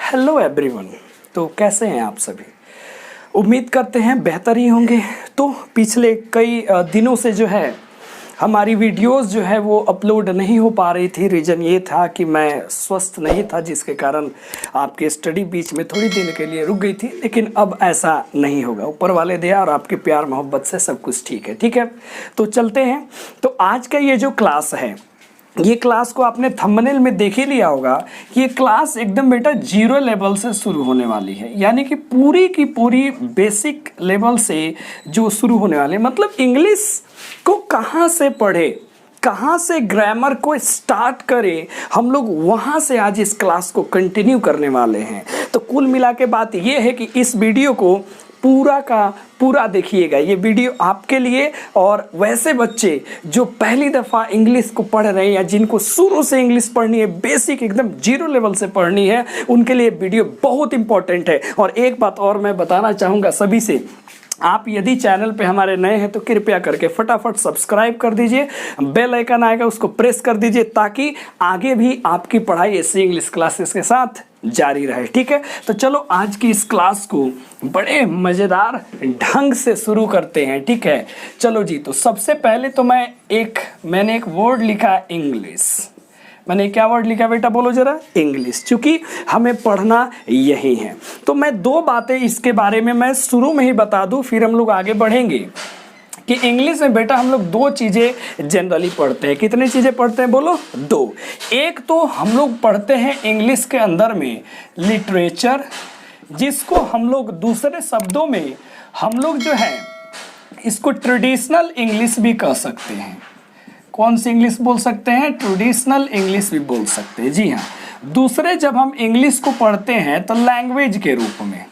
Hello everyone. तो कैसे हैं आप सभी? उम्मीद करते हैं बेहतर ही होंगे। तो पिछले कई दिनों से जो है हमारी वीडियोस जो है वो अपलोड नहीं हो पा रही थी। रीज़न ये था कि मैं स्वस्थ नहीं था, जिसके कारण आपकी स्टडी बीच में थोड़ी दिन के लिए रुक गई थी। लेकिन अब ऐसा नहीं होगा, ऊपर वाले दया और आपके प्यार मोहब्बत से सब कुछ ठीक है। ठीक है, तो चलते हैं। तो आज का ये जो क्लास है, ये क्लास को आपने थंबनेल में देख ही लिया होगा कि ये क्लास एकदम बेटा 0 लेवल से शुरू होने वाली है। यानी कि पूरी की पूरी बेसिक लेवल से जो शुरू होने वाली है, मतलब इंग्लिश को कहाँ से पढ़े, कहाँ से ग्रामर को स्टार्ट करें, हम लोग वहाँ से आज इस क्लास को कंटिन्यू करने वाले हैं। तो कुल मिला के बात ये है कि इस वीडियो को पूरा का पूरा देखिएगा। ये वीडियो आपके लिए और वैसे बच्चे जो पहली दफ़ा इंग्लिश को पढ़ रहे हैं या जिनको शुरू से इंग्लिश पढ़नी है, बेसिक एकदम 0 लेवल से पढ़नी है, उनके लिए वीडियो बहुत इंपॉर्टेंट है। और एक बात और मैं बताना चाहूँगा सभी से, आप यदि चैनल पे हमारे नए हैं तो कृपया करके फटाफट सब्सक्राइब कर दीजिए, बेल आइकन आएगा उसको प्रेस कर दीजिए, ताकि आगे भी आपकी पढ़ाई ऐसी इंग्लिश क्लासेस के साथ जारी रहे। ठीक है, तो चलो आज की इस क्लास को बड़े मज़ेदार ढंग से शुरू करते हैं। ठीक है, चलो जी। तो सबसे पहले तो मैंने एक वर्ड लिखा इंग्लिश। मैंने क्या वर्ड लिखा बेटा, बोलो जरा? इंग्लिश। चूंकि हमें पढ़ना यही है तो मैं 2 बातें इसके बारे में मैं शुरू में ही बता दूं, फिर हम लोग आगे बढ़ेंगे कि इंग्लिश में बेटा हम लोग 2 चीज़ें जनरली पढ़ते हैं। कितनी चीज़ें पढ़ते हैं बोलो? 2। एक तो हम लोग पढ़ते हैं इंग्लिश के अंदर में लिटरेचर, जिसको हम लोग दूसरे शब्दों में हम लोग जो है इसको ट्रेडिशनल इंग्लिश भी कह सकते हैं। कौन सी इंग्लिश बोल सकते हैं? ट्रेडिशनल इंग्लिश भी बोल सकते हैं। जी हाँ। दूसरे जब हम इंग्लिश को पढ़ते हैं तो लैंग्वेज के रूप में,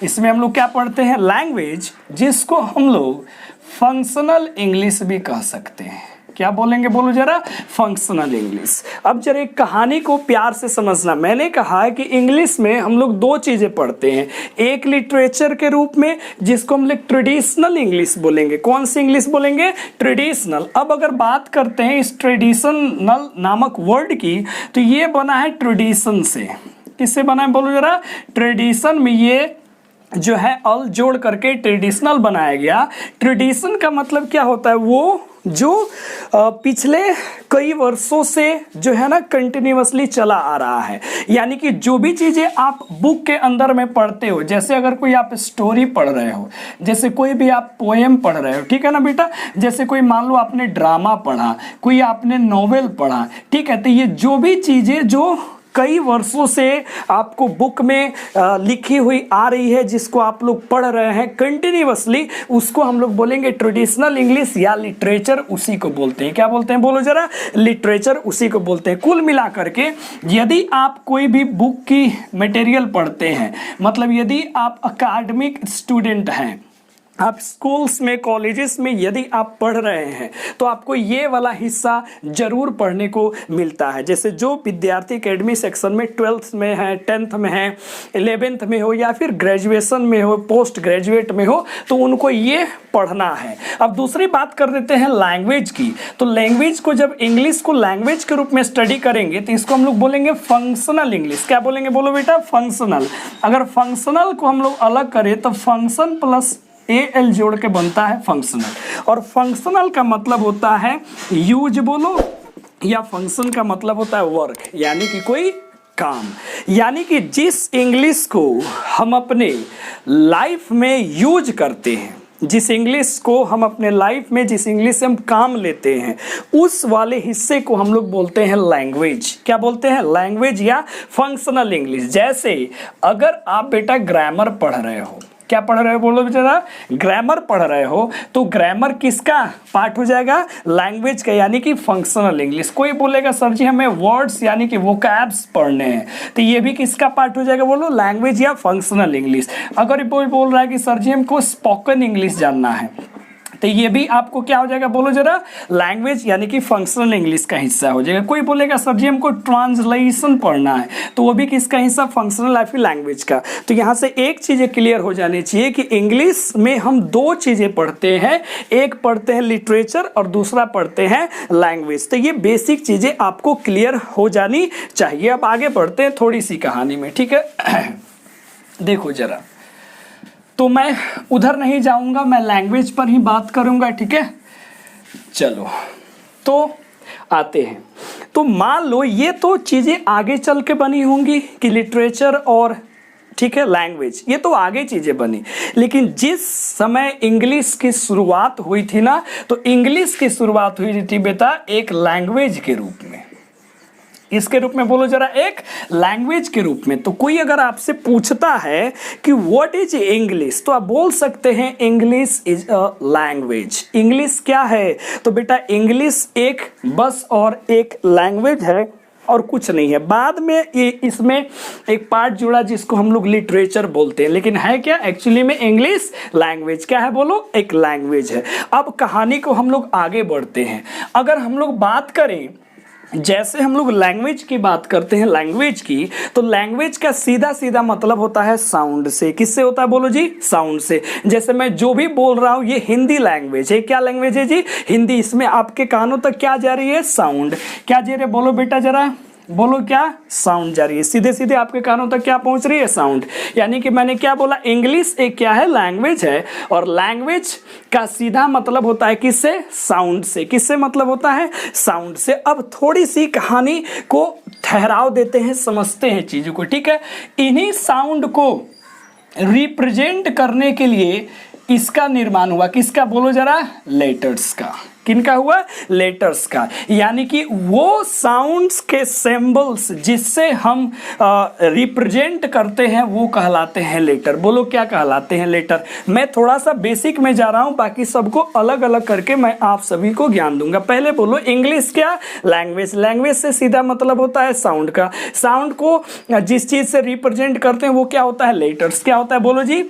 इसमें हम लोग क्या पढ़ते हैं? लैंग्वेज, जिसको हम लोग फंक्शनल इंग्लिश भी कह सकते हैं। क्या बोलेंगे बोलो जरा? Functional English. अब जरा एक कहानी को प्यार से समझना। मैंने कहा है कि इंग्लिश में हम लोग 2 चीज़ें पढ़ते हैं, एक लिटरेचर के रूप में जिसको हम लोग ट्रेडिशनल इंग्लिश बोलेंगे। कौन सी इंग्लिश बोलेंगे? ट्रेडिशनल। अब अगर बात करते हैं इस ट्रेडिशनल नामक वर्ड की, तो ये बना है ट्रेडिशन से। किससे बना है बोलो जरा? ट्रेडिशन में ये जो है अल जोड़ करके ट्रेडिशनल बनाया गया। ट्रेडिशन का मतलब क्या होता है? वो जो पिछले कई वर्षों से जो है ना कंटिन्यूअसली चला आ रहा है। यानी कि जो भी चीज़ें आप बुक के अंदर में पढ़ते हो, जैसे अगर कोई आप स्टोरी पढ़ रहे हो, जैसे कोई भी आप पोएम पढ़ रहे हो, ठीक है ना बेटा, जैसे कोई मान लो आपने ड्रामा पढ़ा, कोई आपने नॉवेल पढ़ा, ठीक है, तो ये जो भी चीज़ें जो कई वर्षों से आपको बुक में लिखी हुई आ रही है, जिसको आप लोग पढ़ रहे हैं कंटिन्यूअसली, उसको हम लोग बोलेंगे ट्रेडिशनल इंग्लिश या लिटरेचर, उसी को बोलते हैं। क्या बोलते हैं बोलो जरा? लिटरेचर, उसी को बोलते हैं। कुल मिला करके यदि आप कोई भी बुक की मटेरियल पढ़ते हैं, मतलब यदि आप अकादमिक स्टूडेंट हैं, आप स्कूल्स में कॉलेजेस में यदि आप पढ़ रहे हैं, तो आपको ये वाला हिस्सा जरूर पढ़ने को मिलता है। जैसे जो विद्यार्थी एकेडमी सेक्शन में 12th में है, 10th में है, 11th में हो, या फिर ग्रेजुएशन में हो, पोस्ट ग्रेजुएट में हो, तो उनको ये पढ़ना है। अब दूसरी बात कर देते हैं लैंग्वेज की। तो लैंग्वेज को, जब इंग्लिश को लैंग्वेज के रूप में स्टडी करेंगे, तो इसको हम लोग बोलेंगे फंक्शनल इंग्लिश। क्या बोलेंगे बोलो बेटा? फंक्शनल। अगर फंक्शनल को हम लोग अलग करें तो फंक्शन प्लस एल जोड़ के बनता है फंक्शनल। और फंक्शनल का मतलब होता है यूज बोलो, या फंक्शन का मतलब होता है वर्क, यानी कि कोई काम। यानी कि जिस इंग्लिश को हम अपने लाइफ में यूज करते हैं, जिस इंग्लिश को हम अपने लाइफ में, जिस इंग्लिश से हम काम लेते हैं, उस वाले हिस्से को हम लोग बोलते हैं लैंग्वेज। क्या बोलते हैं? लैंग्वेज या फंक्शनल इंग्लिश। जैसे अगर आप बेटा ग्रामर पढ़ रहे हो, क्या पढ़ रहे हो बोलो बेटा? ग्रामर पढ़ रहे हो, तो ग्रामर किसका पार्ट हो जाएगा? लैंग्वेज का, यानी कि फंक्शनल इंग्लिश। कोई बोलेगा सर जी हमें वर्ड्स यानी कि वोकैब्स पढ़ने हैं, तो ये भी किसका पार्ट हो जाएगा बोलो? लैंग्वेज या फंक्शनल इंग्लिश। अगर कोई बोल रहा है कि सर जी हमको स्पोकन इंग्लिश जानना है, तो ये भी आपको क्या हो जाएगा बोलो जरा, लैंग्वेज यानी कि फंक्शनल इंग्लिश का हिस्सा हो जाएगा। कोई बोलेगा सर जी हमको ट्रांसलेशन पढ़ना है, तो वो भी किसका हिस्सा, फंक्शनल या फिर लैंग्वेज का। तो यहाँ से एक चीज़ें क्लियर हो जानी चाहिए कि इंग्लिश में हम दो चीज़ें पढ़ते हैं, एक पढ़ते हैं लिटरेचर और दूसरा पढ़ते हैं लैंग्वेज। तो ये बेसिक चीज़ें आपको क्लियर हो जानी चाहिए। अब आगे बढ़ते हैं थोड़ी सी कहानी में, ठीक है। देखो जरा, तो मैं उधर नहीं जाऊंगा, मैं लैंग्वेज पर ही बात करूंगा, ठीक है। चलो तो आते हैं, तो मान लो ये तो चीज़ें आगे चल के बनी होंगी कि लिटरेचर और ठीक है लैंग्वेज, ये तो आगे चीज़ें बनी, लेकिन जिस समय इंग्लिश की शुरुआत हुई थी ना, तो इंग्लिश की शुरुआत हुई थी बेटा एक लैंग्वेज के रूप में। इसके रूप में बोलो जरा, एक लैंग्वेज के रूप में। तो कोई अगर आपसे पूछता है कि व्हाट इज इंग्लिश, तो आप बोल सकते हैं English is a language. English क्या है, तो बेटा इंग्लिश एक बस और एक लैंग्वेज है और कुछ नहीं है। बाद में ये इसमें एक पार्ट जुड़ा जिसको हम लोग लिटरेचर बोलते हैं, लेकिन है क्या एक्चुअली में इंग्लिश लैंग्वेज। क्या है बोलो, एक लैंग्वेज है। अब कहानी को हम लोग आगे बढ़ते हैं। अगर हम लोग बात करें, जैसे हम लोग लैंग्वेज की बात करते हैं, लैंग्वेज की, तो लैंग्वेज का सीधा सीधा मतलब होता है साउंड से। किससे होता है बोलो जी, साउंड से। जैसे मैं जो भी बोल रहा हूं ये हिंदी लैंग्वेज है। क्या लैंग्वेज है जी, हिंदी। इसमें आपके कानों तक क्या जा रही है, साउंड। क्या जा रही है बोलो बेटा जरा, बोलो क्या, साउंड जा रही है। सीधे सीधे आपके कानों तक क्या पहुंच रही है, साउंड। यानी कि मैंने क्या बोला, इंग्लिश एक क्या है, लैंग्वेज है, और लैंग्वेज का सीधा मतलब होता है किससे, साउंड से। किससे मतलब होता है, साउंड से। अब थोड़ी सी कहानी को ठहराव देते हैं, समझते हैं चीजों को, ठीक है। इन्हीं साउंड को रिप्रेजेंट करने के लिए इसका निर्माण हुआ। किसका बोलो जरा, लेटर्स का। किनका हुआ, लेटर्स का। यानी कि वो साउंड्स के सिंबल्स जिससे हम रिप्रेजेंट करते हैं वो कहलाते हैं लेटर। बोलो क्या कहलाते हैं, लेटर। मैं थोड़ा सा बेसिक में जा रहा हूं, बाकी सबको अलग अलग करके मैं आप सभी को ज्ञान दूंगा। पहले बोलो इंग्लिश क्या, लैंग्वेज। लैंग्वेज से सीधा मतलब होता है साउंड का। साउंड को जिस चीज से रिप्रेजेंट करते हैं वो क्या होता है, लेटर्स। क्या होता है बोलो जी,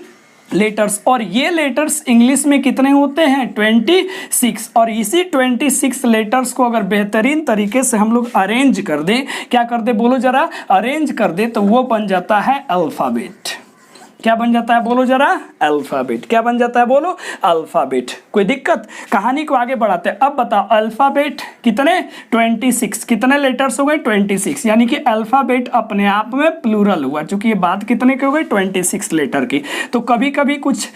लेटर्स। और ये लेटर्स इंग्लिश में कितने होते हैं, 26। और इसी 26 लेटर्स को अगर बेहतरीन तरीके से हम लोग अरेंज कर दें, क्या कर दे बोलो जरा, अरेंज कर दे, तो वो बन जाता है अल्फाबेट। क्या बन जाता है बोलो जरा, अल्फाबेट। क्या बन जाता है बोलो, अल्फाबेट। कोई दिक्कत, कहानी को आगे बढ़ाते हैं। अब बताओ अल्फाबेट कितने, 26। कितने लेटर्स हो गए, 26। यानी कि अल्फाबेट अपने आप में प्लूरल हुआ, क्योंकि ये बात कितने की हो गई, 26 लेटर की। तो कभी कभी कुछ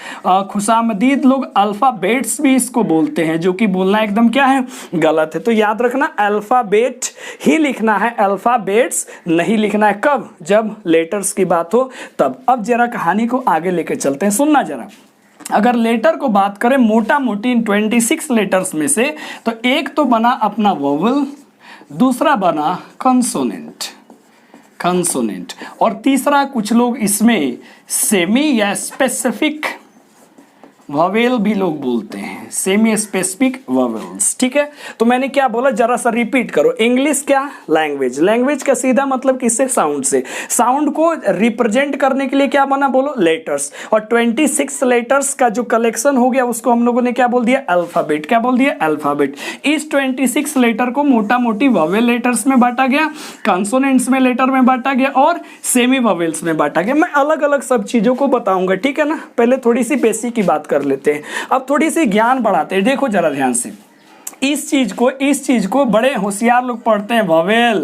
खुशामदीद लोग अल्फाबेट्स भी इसको बोलते हैं, जो कि बोलना एकदम क्या है, गलत है। तो याद रखना अल्फाबेट ही लिखना है, अल्फाबेट्स नहीं लिखना है। कब, जब लेटर्स की बात हो तब। अब जरा कहानी को आगे लेकर चलते हैं, सुनना जरा। अगर लेटर को बात करें मोटा मोटी इन 26 लेटर्स में से, तो एक तो बना अपना वोवेल, दूसरा बना कंसोनेंट, कंसोनेंट, और तीसरा कुछ लोग इसमें सेमी या स्पेसिफिक वोवेल भी लोग बोलते हैं, सेमी स्पेसिफिक वोवेल्स। ठीक है, तो मैंने क्या बोला, जरा सा रिपीट करो। इंग्लिश क्या, लैंग्वेज। लैंग्वेज का सीधा मतलब किससे, साउंड से। साउंड को रिप्रेजेंट करने के लिए क्या बना बोलो, लेटर्स। और 26 लेटर्स का जो कलेक्शन हो गया उसको हम लोगों ने क्या बोल दिया, अल्फाबेट। क्या बोल दिया, अल्फाबेट। इस 26 लेटर को मोटा मोटी वोवेल लेटर्स में बांटा गया, कंसोनेंट्स में लेटर में बांटा गया, और सेमी वोवेल्स में बांटा गया। मैं अलग अलग सब चीजों को बताऊंगा, ठीक है ना। पहले थोड़ी सी बेसिक की बात कर लेते हैं, अब थोड़ी सी ज्ञान बढ़ाते हैं। देखो जरा ध्यान से, इस चीज को बड़े होशियार लोग पढ़ते हैं वोवेल।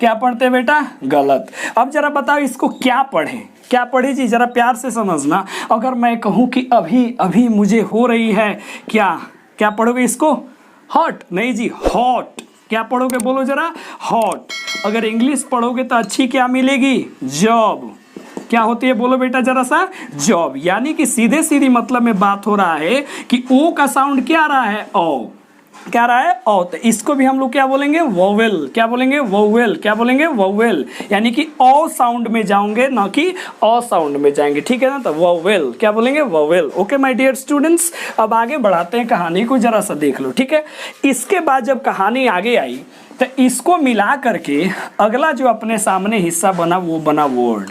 क्या पढ़ते हैं बेटा, गलत। अब जरा बताओ इसको क्या पढ़े, क्या पढ़े जी, जरा प्यार से समझना। अगर मैं कहूं कि अभी अभी मुझे हो रही है, क्या पढ़ोगे इसको, हॉट। नहीं जी, हॉट। क्या पढ़ोगे बोलो जरा, हॉट। अगर इंग्लिश पढ़ोगे तो अच्छी क्या मिलेगी, जॉब। क्या होती है बोलो बेटा जरा सा, जॉब। यानी कि सीधे सीधी मतलब में बात हो रहा है कि ओ का साउंड क्या आ रहा है, ओ। क्या रहा है, ओ। तो इसको भी हम लोग क्या बोलेंगे, वोवेल। क्या बोलेंगे, वोवेल। क्या बोलेंगे, वोवेल। यानी कि ओ साउंड में जाओगे, ना कि ओ साउंड में जाएंगे, ठीक है ना। तो वोवेल, क्या बोलेंगे, vowel. Okay my dear students, अब आगे बढ़ाते हैं, कहानी को जरा सा देख लो, ठीक है। इसके बाद जब कहानी आगे आई तो इसको मिला करके अगला जो अपने सामने हिस्सा बना वो बना वर्ड।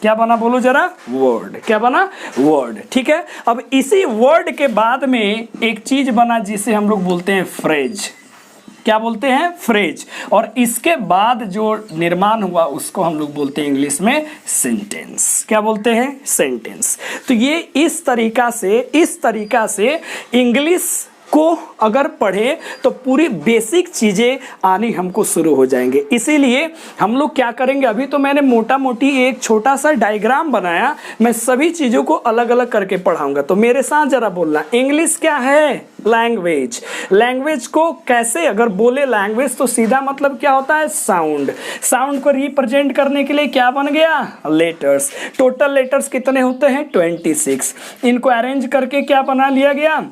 क्या बना बोलो जरा, वर्ड। क्या बना, वर्ड। ठीक है, अब इसी वर्ड के बाद में एक चीज बना जिसे हम लोग बोलते हैं फ्रेज। क्या बोलते हैं, फ्रेज। और इसके बाद जो निर्माण हुआ उसको हम लोग बोलते हैं इंग्लिश में सेंटेंस। क्या बोलते हैं, सेंटेंस। तो ये इस तरीका से इंग्लिश को अगर पढ़े तो पूरी बेसिक चीजें आनी हमको शुरू हो जाएंगे। इसीलिए हम लोग क्या करेंगे, अभी तो मैंने मोटा मोटी एक छोटा सा डायग्राम बनाया, मैं सभी चीजों को अलग अलग करके पढ़ाऊंगा। तो मेरे साथ जरा बोलना, इंग्लिश क्या है, लैंग्वेज। लैंग्वेज को कैसे अगर बोले लैंग्वेज तो सीधा मतलब क्या होता है, साउंड। साउंड को रिप्रेजेंट करने के लिए क्या बन गया, लेटर्स। टोटल लेटर्स कितने होते हैं, 26। इनको अरेंज करके क्या बना लिया गया,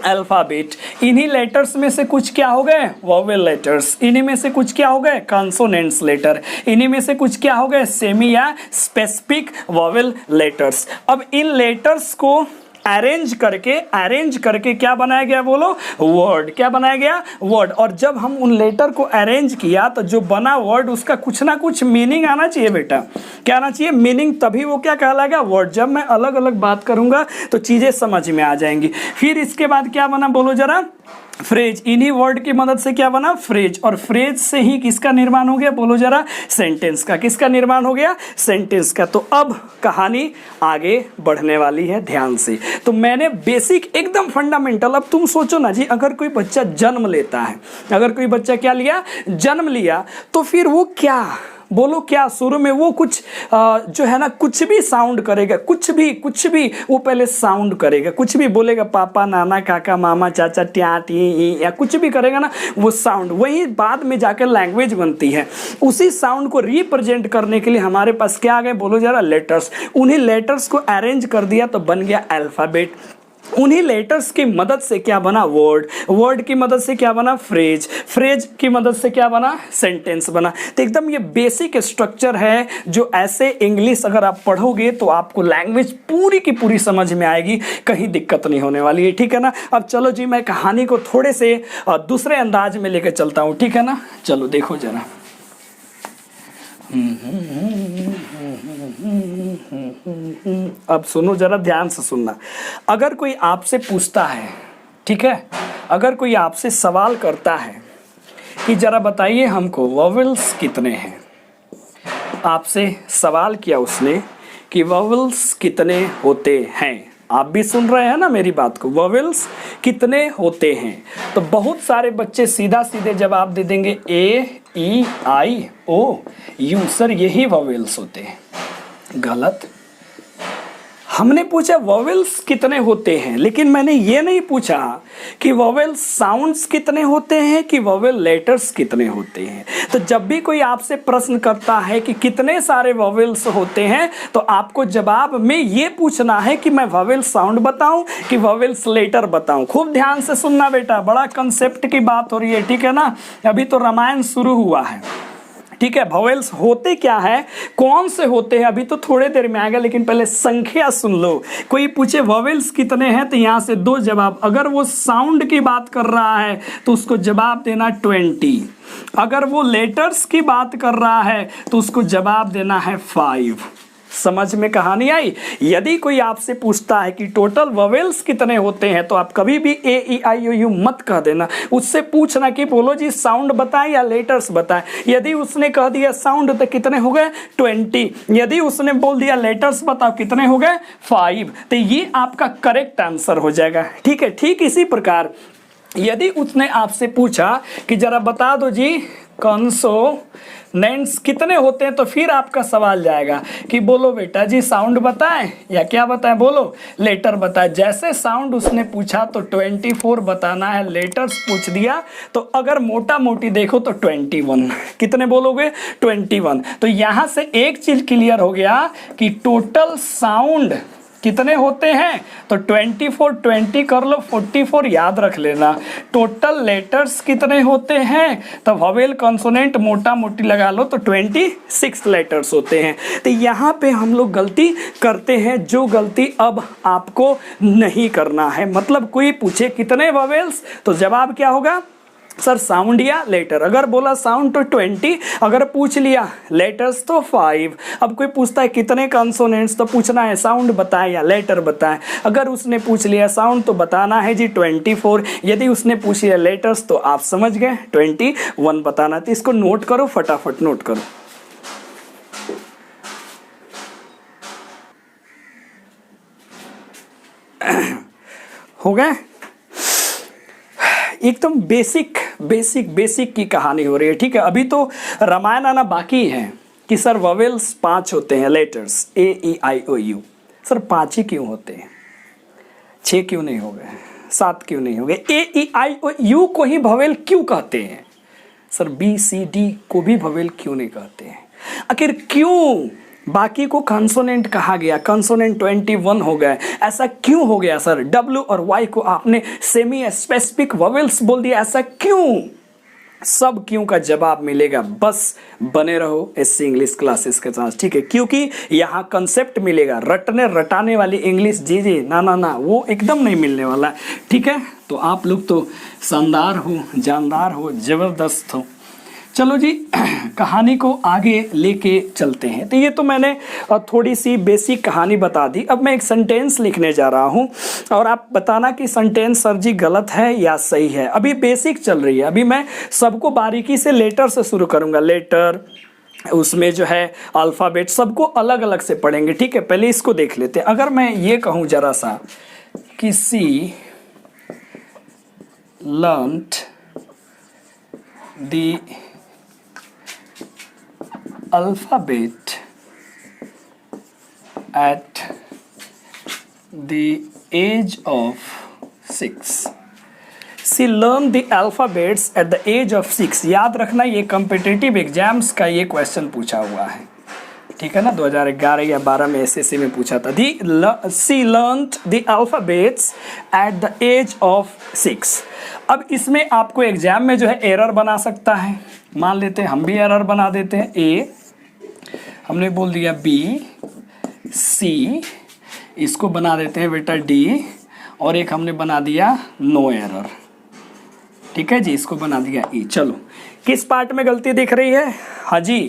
अल्फाबेट। इन्हीं लेटर्स में से कुछ क्या हो गए, वोवेल लेटर्स। इन्हीं में से कुछ क्या हो गए, कॉन्सोनेंट्स लेटर। इन्हीं में से कुछ क्या हो गए, सेमी या स्पेसिफिक वोवेल लेटर्स। अब इन लेटर्स को अरेंज करके क्या बनाया गया बोलो, वर्ड। क्या बनाया गया, वर्ड। और जब हम उन लेटर को अरेंज किया तो जो बना वर्ड उसका कुछ ना कुछ मीनिंग आना चाहिए बेटा। क्या आना चाहिए, मीनिंग, तभी वो क्या कहलाएगा, वर्ड। जब मैं अलग अलग बात करूंगा तो चीजें समझ में आ जाएंगी। फिर इसके बाद क्या बना बोलो जरा, फ्रेज। इन्हीं वर्ड की मदद से क्या बना, फ्रेज। और फ्रेज से ही किसका निर्माण हो गया बोलो जरा, सेंटेंस का। किसका निर्माण हो गया, सेंटेंस का। तो अब कहानी आगे बढ़ने वाली है, ध्यान से। तो मैंने बेसिक एकदम फंडामेंटल, अब तुम सोचो ना जी, अगर कोई बच्चा जन्म लेता है, अगर कोई बच्चा क्या लिया, जन्म लिया, तो फिर वो क्या बोलो, क्या शुरू में वो कुछ जो है ना, कुछ भी साउंड करेगा, कुछ भी वो पहले साउंड करेगा, कुछ भी बोलेगा, पापा, नाना, काका, मामा, चाचा, ट्या, टी, या कुछ भी करेगा ना, वो साउंड वही बाद में जाकर लैंग्वेज बनती है। उसी साउंड को रिप्रेजेंट करने के लिए हमारे पास क्या आ गए बोलो जरा, लेटर्स। उन्हीं लेटर्स को अरेंज कर दिया तो बन गया अल्फाबेट। उन्हीं लेटर्स की मदद से क्या बना, वर्ड। वर्ड की मदद से क्या बना, फ्रेज। फ्रेज की मदद से क्या बना, सेंटेंस बना। तो एकदम ये बेसिक स्ट्रक्चर है, जो ऐसे इंग्लिश अगर आप पढ़ोगे तो आपको लैंग्वेज पूरी की पूरी समझ में आएगी, कहीं दिक्कत नहीं होने वाली है। ठीक है ना। अब चलो जी, मैं कहानी को थोड़े से दूसरे अंदाज में लेकर चलता हूँ। ठीक है ना, चलो देखो जरा। अब सुनो जरा, ध्यान से सुनना। अगर कोई आपसे पूछता है, ठीक है, अगर कोई आपसे सवाल करता है कि जरा बताइए हमको वोवेल्स कितने हैं, आपसे सवाल किया उसने कि वोवेल्स कितने होते हैं, आप भी सुन रहे हैं ना मेरी बात को, वोवेल्स कितने होते हैं, तो बहुत सारे बच्चे सीधा सीधे जवाब दे देंगे ए, ई, आई, ओ, यू। सर यही वोवेल्स होते हैं। गलत। हमने पूछा वोवेल्स कितने होते हैं, लेकिन मैंने ये नहीं पूछा कि वोवेल साउंड्स कितने होते हैं कि वोवेल लेटर्स कितने होते हैं। तो जब भी कोई आपसे प्रश्न करता है कि कितने सारे वोवेल्स होते हैं, तो आपको जवाब में ये पूछना है कि मैं वोवेल साउंड बताऊं कि वोवेल्स लेटर बताऊं। खूब ध्यान से सुनना बेटा, बड़ा कंसेप्ट की बात हो रही है। ठीक है ना, अभी तो रामायण शुरू हुआ है। ठीक है, वोवेल्स होते क्या है, कौन से होते हैं, अभी तो थोड़े देर में आएगा, लेकिन पहले संख्या सुन लो। कोई पूछे वोवेल्स कितने हैं, तो यहाँ से दो जवाब। अगर वो साउंड की बात कर रहा है तो उसको जवाब देना 20। अगर वो लेटर्स की बात कर रहा है तो उसको जवाब देना है 5। समझ में कहानी आई। यदि कोई आपसे पूछता है कि टोटल वोवेल्स कितने होते हैं, तो आप कभी भी ए, ई, आई, ओ, यू मत कह देना। उससे पूछना कि बोलो जी साउंड बताएं या लेटर्स बताएं। यदि उसने कह दिया साउंड तो कितने हो गए, 20। यदि उसने बोल दिया लेटर्स बताओ, कितने हो गए, 5। तो ये आपका करेक्ट आंसर हो जाएगा। ठीक है, ठीक इसी प्रकार यदि उसने आपसे पूछा कि जरा बता दो जी कॉन्सोनेंट्स कितने होते हैं, तो फिर आपका सवाल जाएगा कि बोलो बेटा जी साउंड बताएं या क्या बताएं, बोलो लेटर बताएं। जैसे साउंड उसने पूछा तो 24 बताना है, लेटर्स पूछ दिया तो अगर मोटा मोटी देखो तो 21। कितने बोलोगे, 21। तो यहाँ से एक चीज क्लियर हो गया कि टोटल साउंड कितने होते हैं, तो 24, 20 कर लो, 44 याद रख लेना। टोटल लेटर्स कितने होते हैं, तो वोवेल कॉन्सोनेंट मोटा मोटी लगा लो तो 26 लेटर्स होते हैं। तो यहाँ पे हम लोग गलती करते हैं, जो गलती अब आपको नहीं करना है। मतलब कोई पूछे कितने वोवेल्स, तो जवाब क्या होगा सर साउंड या लेटर? अगर बोला साउंड तो 20, अगर पूछ लिया लेटर्स तो 5। अब कोई पूछता है कितने कंसोनेंट्स, तो पूछना है साउंड बताए या लेटर बताए। अगर उसने पूछ लिया साउंड तो बताना है जी 24। यदि उसने पूछ लिया लेटर्स तो आप समझ गए 21 बताना। तो इसको नोट करो, फटाफट नोट करो। हो गए? एकदम बेसिक बेसिक बेसिक की कहानी हो रही है, ठीक है। अभी तो रामायण आना बाकी है कि सर वोवेल्स 5 होते हैं, लेटर्स AEIOU। सर 5 ही क्यों होते हैं? 6 क्यों नहीं हो गए? 7 क्यों नहीं हो गए? AEIOU को ही वोवेल क्यों कहते हैं? सर BCD को भी वोवेल क्यों नहीं कहते हैं? आखिर क्यों बाकी को कंसोनेंट कहा गया? कंसोनेंट 21 हो गए, ऐसा क्यों हो गया सर? W और Y को आपने सेमी स्पेसिफिक वोवेल्स बोल दिया, ऐसा क्यों? सब क्यों का जवाब मिलेगा, बस बने रहो SC इंग्लिश क्लासेस के साथ, ठीक है। क्योंकि यहाँ कंसेप्ट मिलेगा, रटने रटाने वाली इंग्लिश जी जी ना ना ना, वो एकदम नहीं मिलने वाला, ठीक है। तो आप लोग तो शानदार हो, जानदार हो, जबरदस्त हो। चलो जी कहानी को आगे लेके चलते हैं। तो ये तो मैंने थोड़ी सी बेसिक कहानी बता दी। अब मैं एक सेंटेंस लिखने जा रहा हूँ और आप बताना कि सेंटेंस सर जी गलत है या सही है। अभी बेसिक चल रही है, अभी मैं सबको बारीकी से लेटर से शुरू करूँगा। लेटर, उसमें जो है अल्फ़ाबेट, सबको अलग अलग से पढ़ेंगे, ठीक है। पहले इसको देख लेते हैं। अगर मैं ये कहूँ ज़रा सा कि she learned the alphabet at the age of 6। She learned the alphabets at the age of 6। याद रखना ये कॉम्पिटिटिव एग्जाम्स का ये क्वेश्चन पूछा हुआ है, ठीक है ना। 2011 या 12 में SSC में पूछा था। She learned the alphabets at the age of 6। अब इसमें आपको एग्जाम में जो है एरर बना सकता है। मान लेते हैं हम भी एरर बना देते हैं। A हमने बोल दिया, B, C, इसको बना देते हैं बेटा D, और एक हमने बना दिया नो एरर, ठीक है जी, इसको बना दिया E। चलो किस पार्ट में गलती दिख रही है? हाँ जी,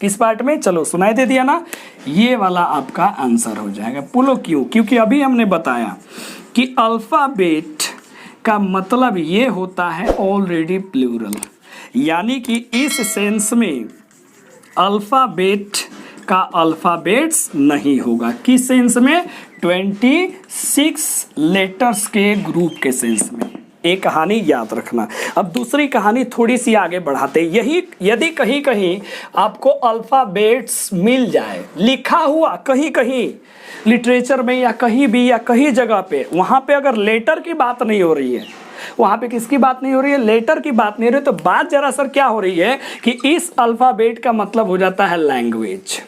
किस पार्ट में? चलो सुनाई दे दिया ना, ये वाला आपका आंसर हो जाएगा। बोलो क्यों? क्योंकि अभी हमने बताया कि अल्फ़ाबेट का मतलब ये होता है ऑलरेडी प्लूरल, यानी कि इस सेंस में अल्फ़ाबेट का अल्फ़ाबेट्स नहीं होगा। किस सेंस में? 26 लेटर्स के ग्रुप के सेंस में। एक कहानी याद रखना। अब दूसरी कहानी थोड़ी सी आगे बढ़ाते, यही यदि कहीं कहीं आपको अल्फ़ाबेट्स मिल जाए लिखा हुआ कहीं कहीं लिटरेचर में या कहीं भी या कहीं जगह पे, वहाँ पे अगर लेटर की बात नहीं हो रही है, वहाँ पे किसकी बात नहीं हो रही है? लेटर की बात नहीं हो रही है, तो बात जरा सर क्या हो रही है कि इस अल्फ़ाबेट का मतलब हो जाता है लैंग्वेज।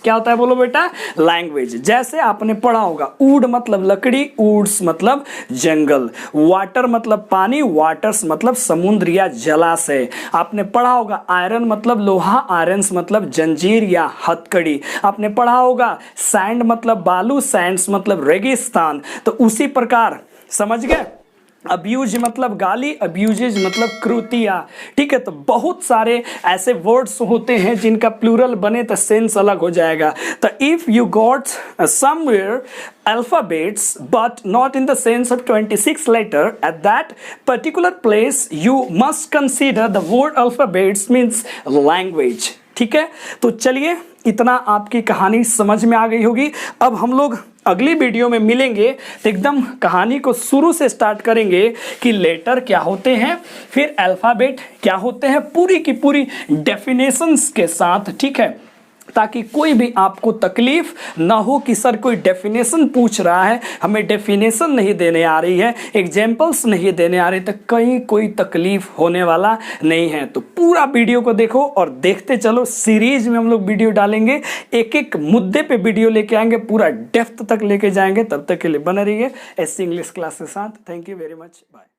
क्या होता है बोलो बेटा? लैंग्वेज। जैसे आपने पढ़ा होगा, वुड मतलब लकड़ी, वुड्स मतलब जंगल, वाटर मतलब पानी, वाटर्स मतलब समुद्र या जलाशय। आपने पढ़ा होगा आयरन मतलब लोहा, आयरन्स मतलब जंजीर या हथकड़ी। आपने पढ़ा होगा सैंड मतलब बालू, सैंड्स मतलब रेगिस्तान। तो उसी प्रकार समझ गए, अब्यूज मतलब गाली, अब्यूजेज मतलब कृतियाँ, ठीक है। तो बहुत सारे ऐसे वर्ड्स होते हैं जिनका प्लूरल बने तो सेंस अलग हो जाएगा। तो if you got somewhere alphabets but not in the sense of 26 letter, at that particular place you must consider the word alphabets means language, ठीक है। तो चलिए, इतना आपकी कहानी समझ में आ गई होगी। अब हम लोग अगली वीडियो में मिलेंगे तो एकदम कहानी को शुरू से स्टार्ट करेंगे कि लेटर क्या होते हैं, फिर अल्फ़ाबेट क्या होते हैं, पूरी की पूरी डेफिनेशंस के साथ, ठीक है। ताकि कोई भी आपको तकलीफ ना हो कि सर कोई डेफिनेशन पूछ रहा है, हमें डेफिनेशन नहीं देने आ रही है, एग्जाम्पल्स नहीं देने आ रही, तो कहीं कोई तकलीफ होने वाला नहीं है। तो पूरा वीडियो को देखो और देखते चलो। सीरीज में हम लोग वीडियो डालेंगे, एक एक मुद्दे पे वीडियो लेके आएंगे, पूरा डेप्थ तक लेके जाएंगे। तब तक के लिए बने रहिए SC इंग्लिश क्लास के साथ। Thank you very much, bye.